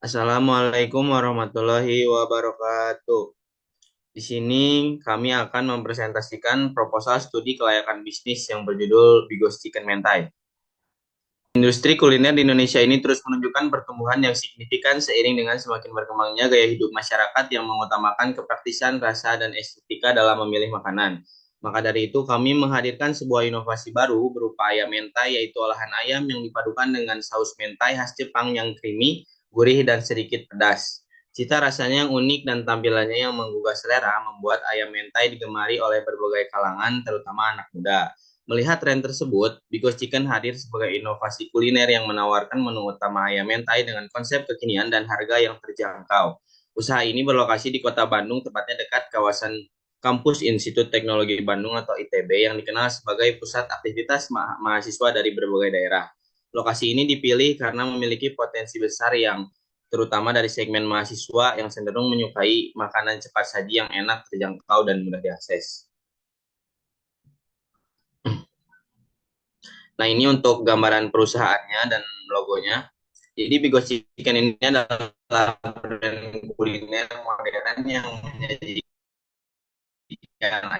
Assalamualaikum warahmatullahi wabarakatuh. Di sini kami akan mempresentasikan proposal studi kelayakan bisnis yang berjudul Bigos Chicken Mentai. Industri kuliner di Indonesia ini terus menunjukkan pertumbuhan yang signifikan seiring dengan semakin berkembangnya gaya hidup masyarakat yang mengutamakan kepraktisan, rasa, dan estetika dalam memilih makanan. Maka dari itu, kami menghadirkan sebuah inovasi baru berupa ayam mentai, yaitu olahan ayam yang dipadukan dengan saus mentai khas Jepang yang creamy, gurih, dan sedikit pedas. Cita rasanya yang unik dan tampilannya yang menggugah selera membuat ayam mentai digemari oleh berbagai kalangan, terutama anak muda. Melihat tren tersebut, Bigos Chicken hadir sebagai inovasi kuliner yang menawarkan menu utama ayam mentai dengan konsep kekinian dan harga yang terjangkau. Usaha ini berlokasi di Kota Bandung, tepatnya dekat kawasan Kampus Institut Teknologi Bandung atau ITB yang dikenal sebagai pusat aktivitas mahasiswa dari berbagai daerah. Lokasi ini dipilih karena memiliki potensi besar yang terutama dari segmen mahasiswa yang cenderung menyukai makanan cepat saji yang enak, terjangkau, dan mudah diakses. Nah, ini untuk gambaran perusahaannya dan logonya. Jadi Bigos Chicken ini adalah brand kuliner modern yang menyajikan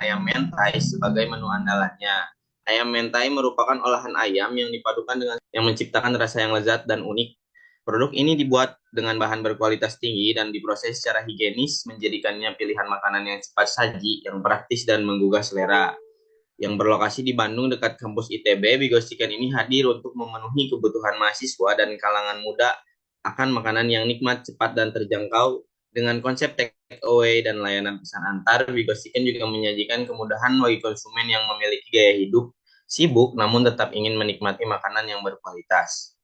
ayam mentai sebagai menu andalannya. Ayam mentai merupakan olahan ayam yang dipadukan dengan yang menciptakan rasa yang lezat dan unik. Produk ini dibuat dengan bahan berkualitas tinggi dan diproses secara higienis, menjadikannya pilihan makanan yang cepat saji, yang praktis dan menggugah selera. Yang berlokasi di Bandung dekat kampus ITB, Bigos Chicken ini hadir untuk memenuhi kebutuhan mahasiswa dan kalangan muda akan makanan yang nikmat, cepat, dan terjangkau. Dengan konsep take away dan layanan pesan antar, Bigos Chicken juga menyajikan kemudahan bagi konsumen yang memiliki gaya hidup sibuk namun tetap ingin menikmati makanan yang berkualitas.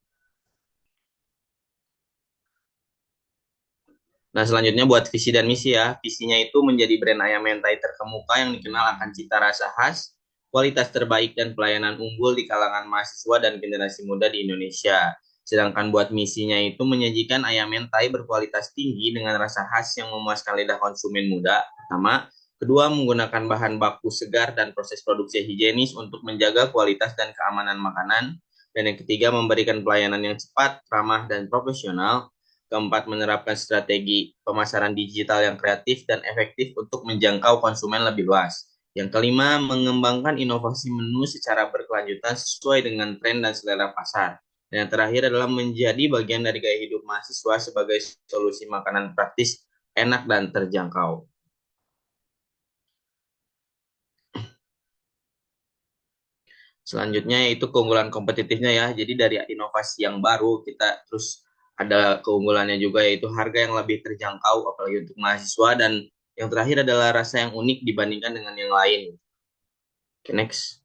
Nah, selanjutnya buat visi dan misi ya. Visinya itu menjadi brand ayam mentai terkemuka yang dikenal akan cita rasa khas, kualitas terbaik, dan pelayanan unggul di kalangan mahasiswa dan generasi muda di Indonesia. Sedangkan buat misinya itu menyajikan ayam mentai berkualitas tinggi dengan rasa khas yang memuaskan lidah konsumen muda. Pertama, kedua menggunakan bahan baku segar dan proses produksi higienis untuk menjaga kualitas dan keamanan makanan. Dan yang ketiga, memberikan pelayanan yang cepat, ramah, dan profesional. Keempat, menerapkan strategi pemasaran digital yang kreatif dan efektif untuk menjangkau konsumen lebih luas. Yang kelima, mengembangkan inovasi menu secara berkelanjutan sesuai dengan tren dan selera pasar. Dan yang terakhir adalah menjadi bagian dari gaya hidup mahasiswa sebagai solusi makanan praktis, enak, dan terjangkau. Selanjutnya yaitu keunggulan kompetitifnya ya. Jadi dari inovasi yang baru kita terus ada keunggulannya juga yaitu harga yang lebih terjangkau apalagi untuk mahasiswa dan yang terakhir adalah rasa yang unik dibandingkan dengan yang lain. Okay, next.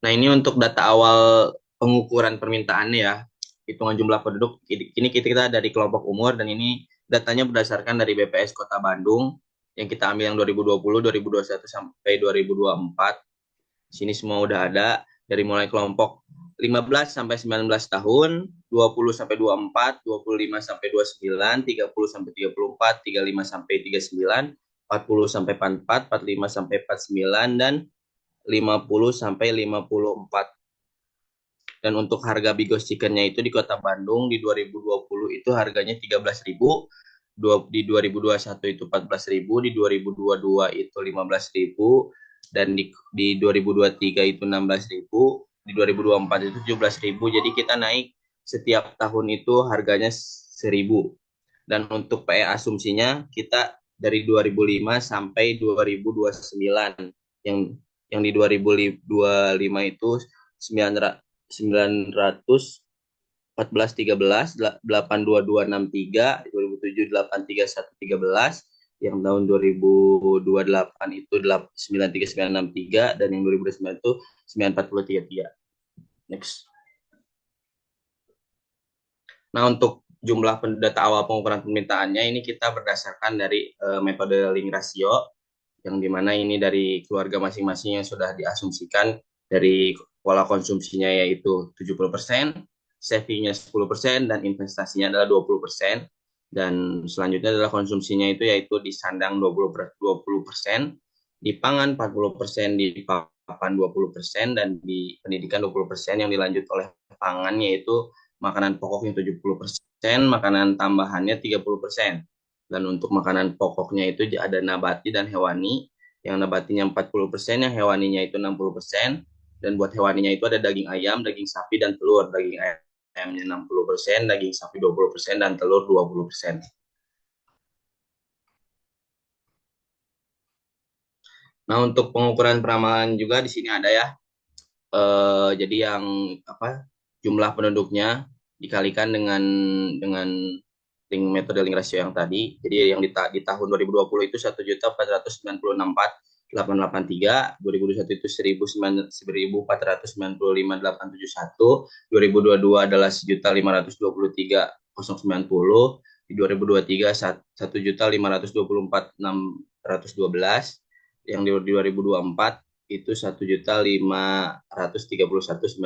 Nah, ini untuk data awal pengukuran permintaannya ya. Hitungan jumlah penduduk. Ini kita dari kelompok umur dan ini datanya berdasarkan dari BPS Kota Bandung yang kita ambil yang 2020, 2021 sampai 2024. Di sini semua udah ada dari mulai kelompok 15 sampai 19 tahun, 20 sampai 24, 25 sampai 29, 30 sampai 34, 35 sampai 39, 40 sampai 44, 45 sampai 49 dan 50 sampai 54. Dan untuk harga Bigos Chickennya itu di Kota Bandung di 2020 itu harganya 13.000, di 2021 itu 14.000, di 2022 itu 15.000, dan di 2023 itu 16.000, di 2024 itu 17.000. Jadi kita naik setiap tahun itu harganya 1.000. Dan untuk PE asumsinya kita dari 2005 sampai 2029 yang di 2025 itu 914 82263 2007 83113 yang tahun 2028 itu 93963 dan yang 2009 itu 9433. Next. Nah, untuk jumlah data awal pengukuran permintaannya ini kita berdasarkan dari metode link rasio yang dimana ini dari keluarga masing-masing yang sudah diasumsikan dari pola konsumsinya yaitu 70%, savingnya 10%, dan investasinya adalah 20%. Dan selanjutnya adalah konsumsinya itu yaitu di sandang 20%, di pangan 40%, di papan 20%, dan di pendidikan 20% yang dilanjut oleh pangan yaitu makanan pokoknya 70%, makanan tambahannya 30%. Dan untuk makanan pokoknya itu ada nabati dan hewani. Yang nabatinya 40%, yang hewaninya itu 60%. Dan buat hewaninya itu ada daging ayam, daging sapi, dan telur. Daging ayamnya 60%, daging sapi 20%, dan telur 20%. Nah, untuk pengukuran peramalan juga di sini ada ya. Jadi yang apa jumlah penduduknya dikalikan dengan metode link rasio yang tadi. Jadi yang di tahun 2020 itu 1.496.4.883, 2021 itu 1.495.871, 2022 adalah 1.523.090, di 2023 1.524.612, yang di 2024 itu 1.531.916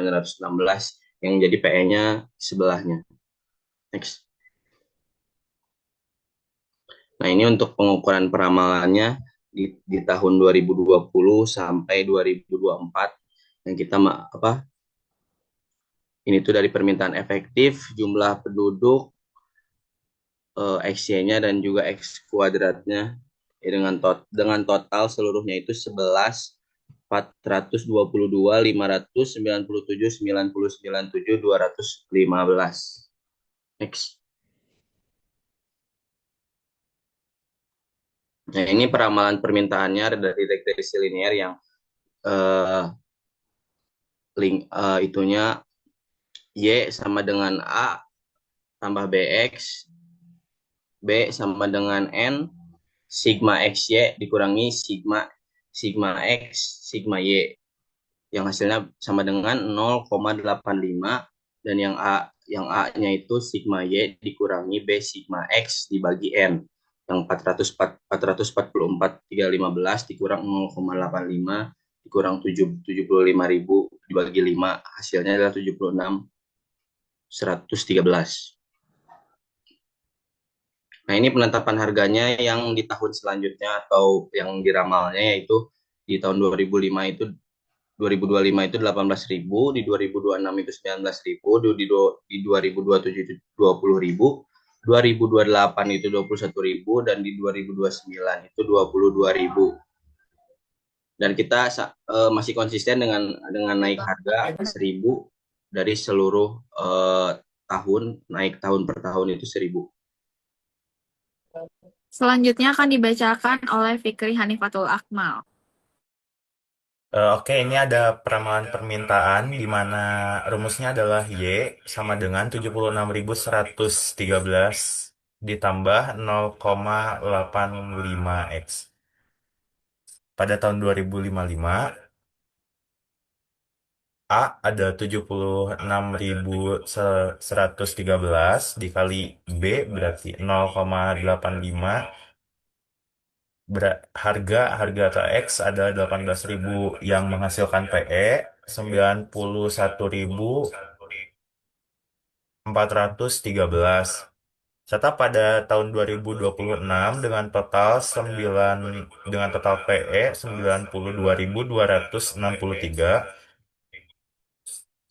yang jadi PE-nya sebelahnya. Next. Nah, ini untuk pengukuran peramalannya di tahun 2020 sampai 2024 yang kita ini tuh dari permintaan efektif, jumlah penduduk, XY-nya dan juga X kuadratnya ya, dengan total seluruhnya itu 11 422 597 9097 215. Next. Nah, ini peramalan permintaannya dari regresi linear yang link itunya Y sama dengan A tambah BX, B sama dengan N, sigma XY dikurangi sigma sigma X, sigma Y, yang hasilnya sama dengan 0,85, dan yang A-nya itu sigma Y dikurangi B sigma X dibagi N, yang 444.315 dikurang 0,85 dikurang 75.000 dibagi 5, hasilnya adalah 76.113. Nah, ini penetapan harganya yang di tahun selanjutnya atau yang diramalnya yaitu di tahun 2005 itu 2025 itu 18.000, di 2026 itu 19.000, di 2027 itu 20.000, 2028 itu 21.000, dan di 2029 itu 22.000. Dan kita masih konsisten dengan naik harga 1.000 dari seluruh tahun, naik tahun per tahun itu 1.000. Selanjutnya akan dibacakan oleh Fikri Hanifatul Akmal. Oke, ini ada peramalan permintaan di mana rumusnya adalah Y sama dengan 76.113 ditambah 0,85X. Pada tahun 2055, A ada 76.113 dikali B berarti 0,85, harga harga atau X adalah 18.000 yang menghasilkan PE 91.413. Serta pada tahun 2026 dengan total PE 92.263,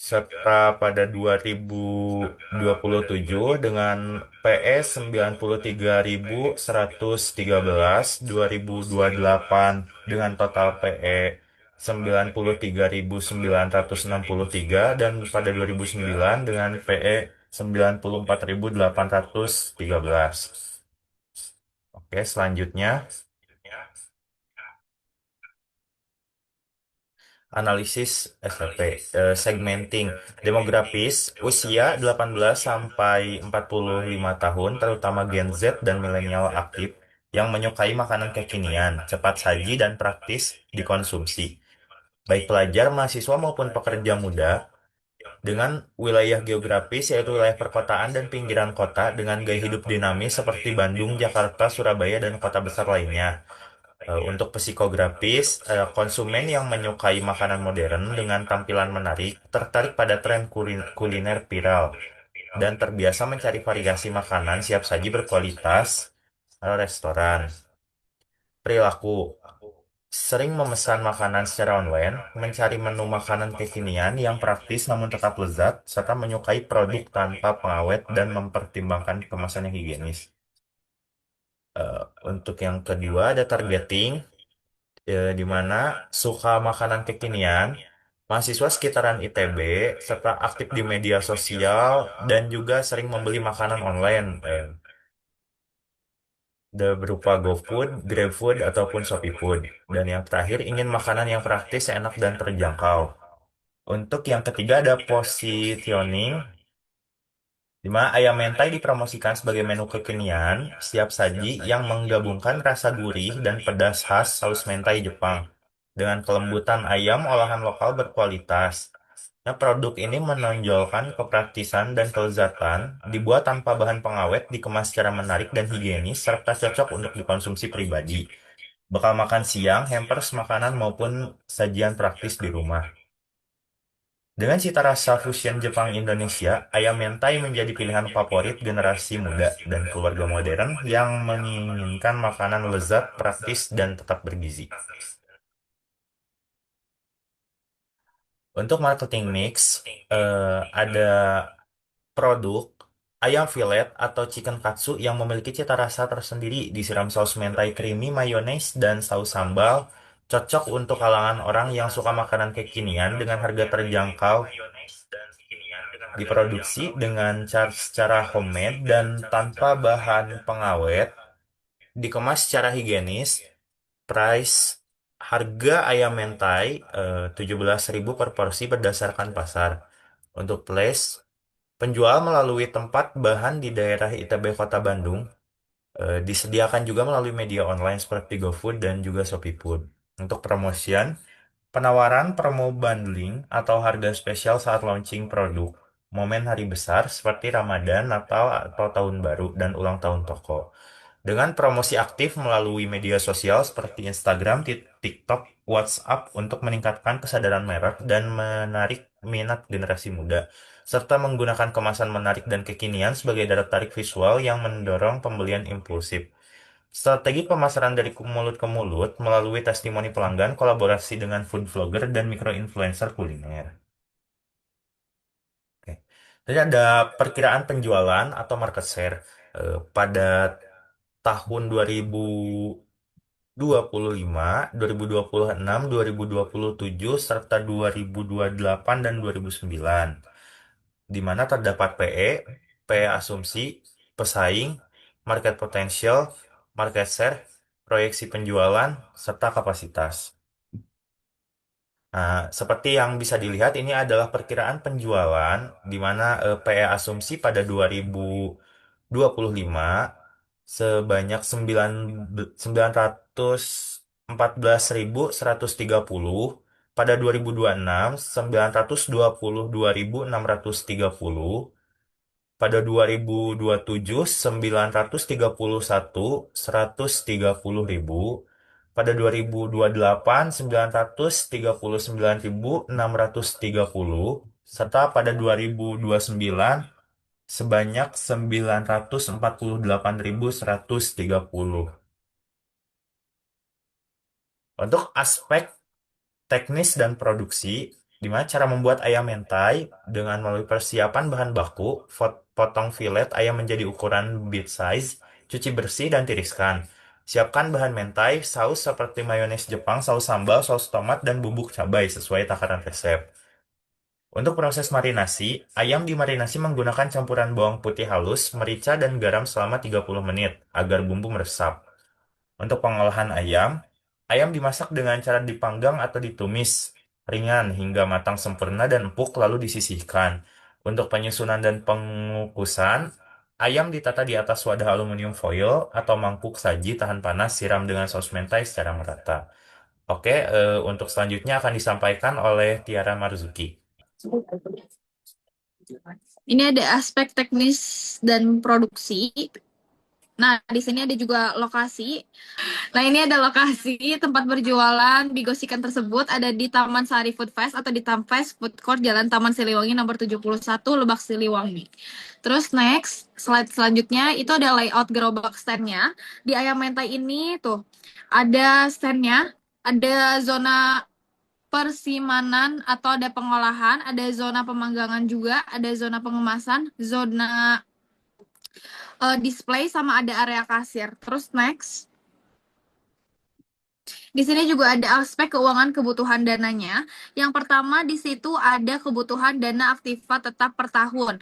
serta pada 2027 dengan PE 93.113, 2028 dengan total PE 93.963, dan pada 2009 dengan PE 94.813. Oke, selanjutnya analisis SLP, segmenting demografis usia 18 sampai 45 tahun, terutama Gen Z dan milenial aktif yang menyukai makanan kekinian, cepat saji dan praktis dikonsumsi. Baik pelajar, mahasiswa maupun pekerja muda dengan wilayah geografis yaitu wilayah perkotaan dan pinggiran kota dengan gaya hidup dinamis seperti Bandung, Jakarta, Surabaya, dan kota besar lainnya. Untuk psikografis, konsumen yang menyukai makanan modern dengan tampilan menarik, tertarik pada tren kuliner viral, dan terbiasa mencari variasi makanan siap saji berkualitas restoran. Perilaku. sering memesan makanan secara online, mencari menu makanan kekinian yang praktis namun tetap lezat, serta menyukai produk tanpa pengawet dan mempertimbangkan kemasan yang higienis. Eh, untuk yang kedua ada targeting, di mana suka makanan kekinian, mahasiswa sekitaran ITB, serta aktif di media sosial dan juga sering membeli makanan online, berupa GoFood, GrabFood, ataupun ShopeeFood. Dan yang terakhir ingin makanan yang praktis, enak, dan terjangkau. Untuk yang ketiga ada positioning, di mana ayam mentai dipromosikan sebagai menu kekinian, siap saji yang menggabungkan rasa gurih dan pedas khas saus mentai Jepang dengan kelembutan ayam olahan lokal berkualitas. Nah, produk ini menonjolkan kepraktisan dan kelezatan, dibuat tanpa bahan pengawet, dikemas secara menarik dan higienis, serta cocok untuk dikonsumsi pribadi. Bekal makan siang, hampers makanan maupun sajian praktis di rumah. Dengan cita rasa fusion Jepang Indonesia, ayam mentai menjadi pilihan favorit generasi muda dan keluarga modern yang menginginkan makanan lezat, praktis, dan tetap bergizi. Untuk marketing mix, ada produk ayam fillet atau chicken katsu yang memiliki cita rasa tersendiri, disiram saus mentai creamy, mayones, dan saus sambal. Cocok untuk kalangan orang yang suka makanan kekinian dengan harga terjangkau. Diproduksi dengan cara secara homemade dan tanpa bahan pengawet. Dikemas secara higienis. Price harga ayam mentai 17.000 per porsi berdasarkan pasar. Untuk place, penjual melalui tempat bahan di daerah ITB Kota Bandung, disediakan juga melalui media online seperti GoFood dan juga ShopeeFood. Untuk promosian, penawaran promo bundling atau harga spesial saat launching produk, momen hari besar seperti Ramadan, Natal, atau Tahun Baru, dan ulang tahun toko. Dengan promosi aktif melalui media sosial seperti Instagram, TikTok, WhatsApp untuk meningkatkan kesadaran merek dan menarik minat generasi muda, serta menggunakan kemasan menarik dan kekinian sebagai daya tarik visual yang mendorong pembelian impulsif. Strategi pemasaran dari mulut ke mulut melalui testimoni pelanggan, kolaborasi dengan food vlogger dan micro-influencer kuliner. Oke. Jadi ada perkiraan penjualan atau market share pada tahun 2025, 2026, 2027, serta 2028 dan 2009, di mana terdapat PE asumsi, pesaing, market potential, market share, proyeksi penjualan, serta kapasitas. Nah, seperti yang bisa dilihat, ini adalah perkiraan penjualan, di mana PE asumsi pada 2025 sebanyak 914.130, pada 2026 922.630, pada 2027 931.130.000, pada 2028 939.630, serta pada 2029 sebanyak 948.130. Untuk aspek teknis dan produksi, di mana cara membuat ayam mentai dengan melalui persiapan bahan baku, potong filet ayam menjadi ukuran bite size, cuci bersih dan tiriskan. Siapkan bahan mentai, saus seperti mayones Jepang, saus sambal, saus tomat, dan bubuk cabai sesuai takaran resep. Untuk proses marinasi, ayam dimarinasi menggunakan campuran bawang putih halus, merica, dan garam selama 30 menit agar bumbu meresap. Untuk pengolahan ayam, ayam dimasak dengan cara dipanggang atau ditumis ringan hingga matang sempurna dan empuk lalu disisihkan. Untuk penyusunan dan pengukusan, ayam ditata di atas wadah aluminium foil atau mangkuk saji tahan panas, siram dengan saus mentai secara merata. Oke, untuk selanjutnya akan disampaikan oleh Tiara Marzuki. Ini ada aspek teknis dan produksi. Nah, di sini ada juga lokasi. Nah, ini ada lokasi tempat berjualan Bigos Chicken tersebut ada di Taman Sari Food Fest atau di Tamfest Food Court Jalan Taman Siliwangi nomor 71 Lebak Siliwangi. Terus next, slide selanjutnya itu ada layout gerobak stand-nya. Di ayam mentai ini tuh ada stand-nya. Ada zona persimanan atau ada pengolahan, ada zona pemanggangan juga, ada zona pengemasan, zona display, sama ada area kasir. Terus next. Di sini juga ada aspek keuangan kebutuhan dananya. Yang pertama di situ ada kebutuhan dana aktiva tetap per tahun.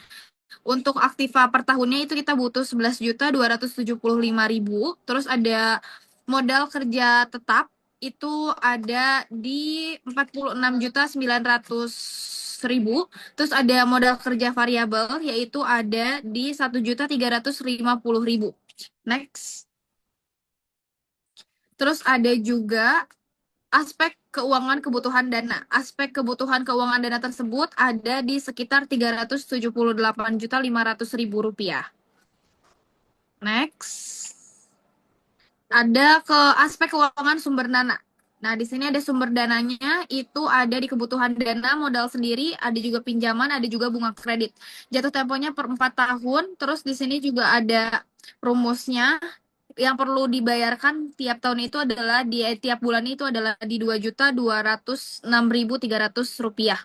Untuk aktiva per tahunnya itu kita butuh 11.275.000. Terus ada modal kerja tetap itu ada di 46.900.000. Terus ada modal kerja variabel yaitu ada di 1.350.000. Next. Terus ada juga aspek keuangan kebutuhan dana. Aspek kebutuhan keuangan dana tersebut ada di sekitar 378.500.000 rupiah. Next. Ada ke aspek keuangan sumber dana. Nah, di sini ada sumber dananya, itu ada di kebutuhan dana, modal sendiri, ada juga pinjaman, ada juga bunga kredit. Jatuh temponya per 4 tahun, terus di sini juga ada rumusnya. Yang perlu dibayarkan tiap tahun itu adalah di tiap bulan itu adalah di 2.206.300 rupiah.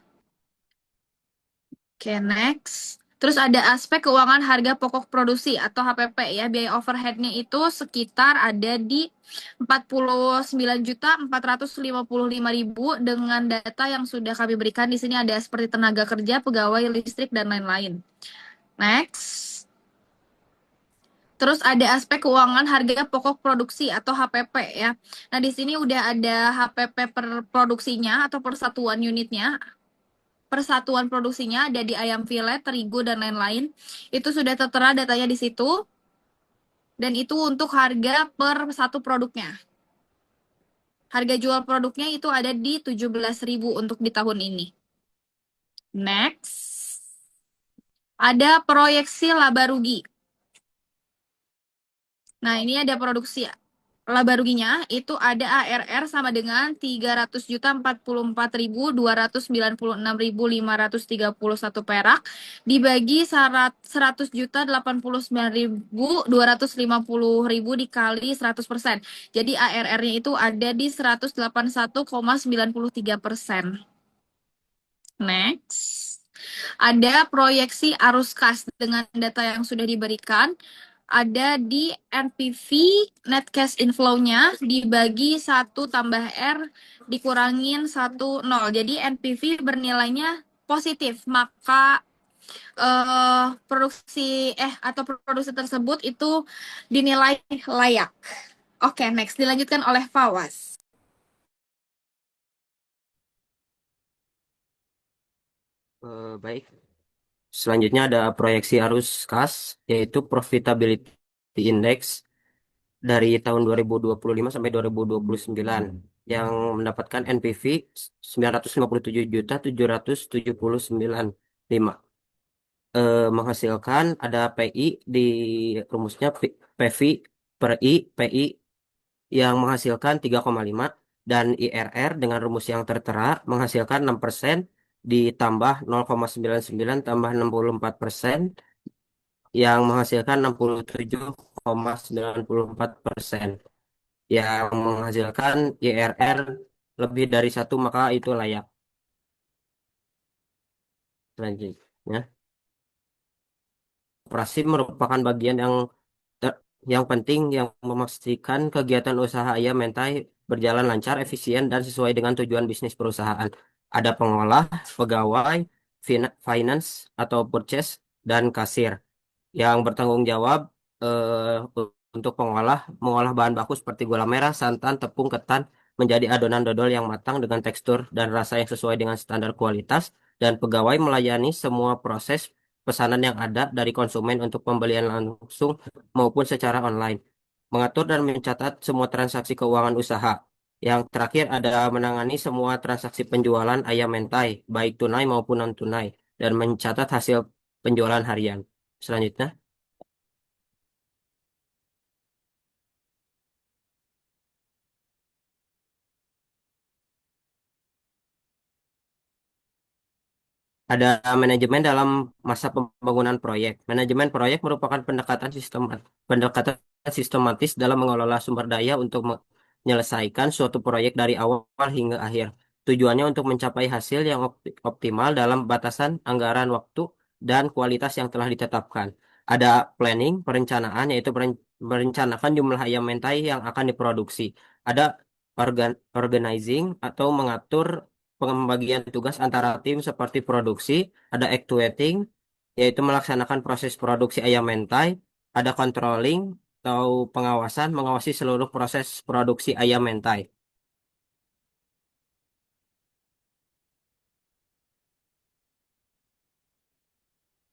Oke, next. Terus ada aspek keuangan harga pokok produksi atau HPP ya. Biaya overhead-nya itu sekitar ada di 49.455.000 dengan data yang sudah kami berikan di sini ada seperti tenaga kerja, pegawai, listrik, dan lain-lain. Next. Terus ada aspek keuangan harga pokok produksi atau HPP ya. Nah, di sini udah ada HPP per produksinya atau persatuan unitnya. Persatuan produksinya ada di ayam filet, terigu, dan lain-lain. Itu sudah tertera datanya di situ. Dan itu untuk harga per satu produknya. Harga jual produknya itu ada di 17.000 untuk di tahun ini. Next. Ada proyeksi laba rugi. Nah, ini ada produksi laba ruginya itu ada ARR sama dengan 300.044.296.531 perak dibagi 100.089.250.000 dikali 100%. Jadi ARR-nya itu ada di 181,93%. Next. Ada proyeksi arus kas dengan data yang sudah diberikan. Ada di NPV net cash inflow-nya dibagi 1 tambah R dikurangin 1 0. Jadi NPV bernilainya positif, maka produksi tersebut itu dinilai layak. Oke, next dilanjutkan oleh Fawaz. Baik. Selanjutnya ada proyeksi arus kas, yaitu profitability index dari tahun 2025 sampai 2029 yang mendapatkan NPV 957.779.5. Menghasilkan ada PI di rumusnya PV per PI yang menghasilkan 3,5 dan IRR dengan rumus yang tertera menghasilkan 6% ditambah 0,99 tambah 64% yang menghasilkan 67,94%. Yang menghasilkan IRR lebih dari 1 maka itu layak. Selanjutnya, operasi merupakan bagian yang penting yang memastikan kegiatan usaha ayam mentai berjalan lancar, efisien, dan sesuai dengan tujuan bisnis perusahaan. Ada pengolah, pegawai, finance atau purchase, dan kasir yang bertanggung jawab untuk mengolah bahan baku seperti gula merah, santan, tepung, ketan menjadi adonan dodol yang matang dengan tekstur dan rasa yang sesuai dengan standar kualitas, dan pegawai melayani semua proses pesanan yang ada dari konsumen untuk pembelian langsung maupun secara online, mengatur dan mencatat semua transaksi keuangan usaha. Yang terakhir ada menangani semua transaksi penjualan ayam mentai, baik tunai maupun non-tunai, dan mencatat hasil penjualan harian. Selanjutnya, ada manajemen dalam masa pembangunan proyek. Manajemen proyek merupakan pendekatan sistematis dalam mengelola sumber daya untuk menyelesaikan suatu proyek dari awal hingga akhir. Tujuannya untuk mencapai hasil yang optimal dalam batasan anggaran waktu dan kualitas yang telah ditetapkan. Ada planning, perencanaan, yaitu merencanakan jumlah ayam mentai yang akan diproduksi. Ada organizing atau mengatur pembagian tugas antara tim seperti produksi. Ada actuating, yaitu melaksanakan proses produksi ayam mentai. Ada controlling atau pengawasan, mengawasi seluruh proses produksi ayam mentai.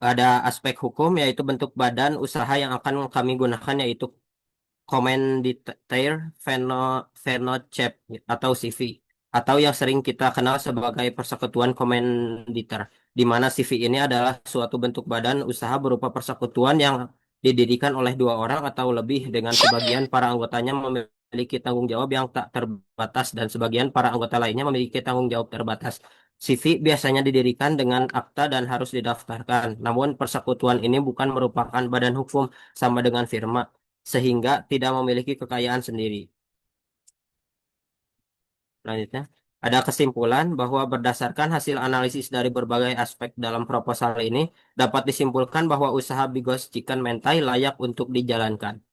Ada aspek hukum, yaitu bentuk badan usaha yang akan kami gunakan, yaitu Commendataire Vennochep atau CV, atau yang sering kita kenal sebagai Persekutuan Komanditer, di mana CV ini adalah suatu bentuk badan usaha berupa persekutuan yang didirikan oleh dua orang atau lebih, dengan sebagian para anggotanya memiliki tanggung jawab yang tak terbatas dan sebagian para anggota lainnya memiliki tanggung jawab terbatas. CV biasanya didirikan dengan akta dan harus didaftarkan. Namun persekutuan ini bukan merupakan badan hukum sama dengan firma, sehingga tidak memiliki kekayaan sendiri. Selanjutnya, ada kesimpulan bahwa berdasarkan hasil analisis dari berbagai aspek dalam proposal ini, dapat disimpulkan bahwa usaha Bigos Chicken Mentai layak untuk dijalankan.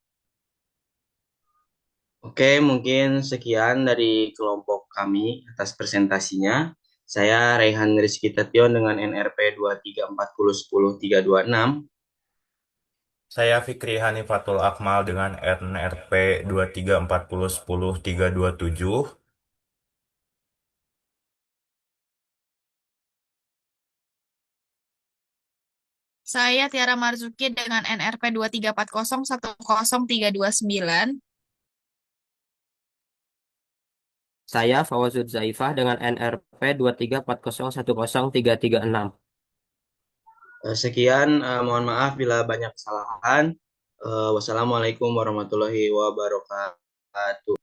Oke, mungkin sekian dari kelompok kami atas presentasinya. Saya Rehan Rizky Tation dengan NRP 2340100326. Saya Fikri Hanifatul Akmal dengan NRP 2340100327. Saya Tiara Marzuki dengan NRP 2340101329. Saya Fawazud Zaifah dengan NRP 2340101336. Sekian, mohon maaf bila banyak kesalahan. Wassalamualaikum warahmatullahi wabarakatuh.